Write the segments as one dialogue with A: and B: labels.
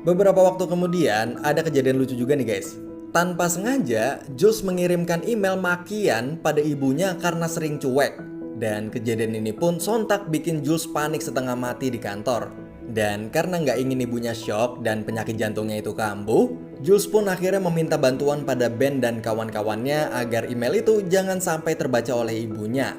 A: Beberapa waktu kemudian, ada kejadian lucu juga nih guys. Tanpa sengaja, Jules mengirimkan email makian pada ibunya karena sering cuek. Dan kejadian ini pun sontak bikin Jules panik setengah mati di kantor. Dan karena nggak ingin ibunya shock dan penyakit jantungnya itu kambuh, Jules pun akhirnya meminta bantuan pada Ben dan kawan-kawannya agar email itu jangan sampai terbaca oleh ibunya.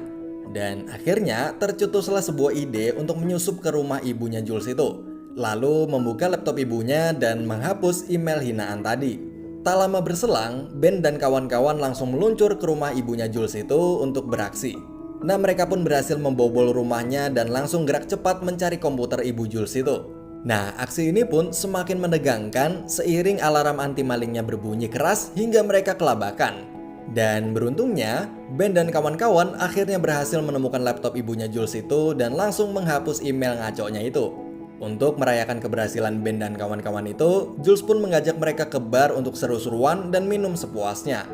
A: Dan akhirnya tercetuslah sebuah ide untuk menyusup ke rumah ibunya Jules itu. Lalu membuka laptop ibunya dan menghapus email hinaan tadi. Tak lama berselang, Ben dan kawan-kawan langsung meluncur ke rumah ibunya Jules itu untuk beraksi. Nah, mereka pun berhasil membobol rumahnya dan langsung gerak cepat mencari komputer ibu Jules itu. Nah, aksi ini pun semakin menegangkan seiring alarm anti malingnya berbunyi keras hingga mereka kelabakan. Dan beruntungnya, Ben dan kawan-kawan akhirnya berhasil menemukan laptop ibunya Jules itu dan langsung menghapus email ngaconya itu. Untuk merayakan keberhasilan Ben dan kawan-kawan itu, Jules pun mengajak mereka ke bar untuk seru-seruan dan minum sepuasnya.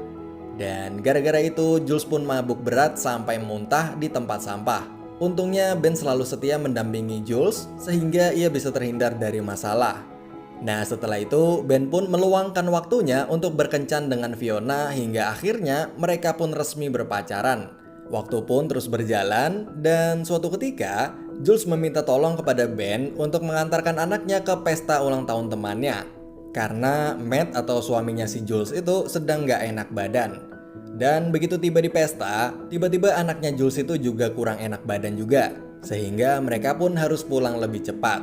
A: Dan gara-gara itu, Jules pun mabuk berat sampai muntah di tempat sampah. Untungnya Ben selalu setia mendampingi Jules sehingga ia bisa terhindar dari masalah. Nah, setelah itu Ben pun meluangkan waktunya untuk berkencan dengan Fiona hingga akhirnya mereka pun resmi berpacaran. Waktu pun terus berjalan dan suatu ketika Jules meminta tolong kepada Ben untuk mengantarkan anaknya ke pesta ulang tahun temannya. Karena Matt atau suaminya si Jules itu sedang gak enak badan. Dan begitu tiba di pesta, tiba-tiba anaknya Jules itu juga kurang enak badan juga. Sehingga mereka pun harus pulang lebih cepat.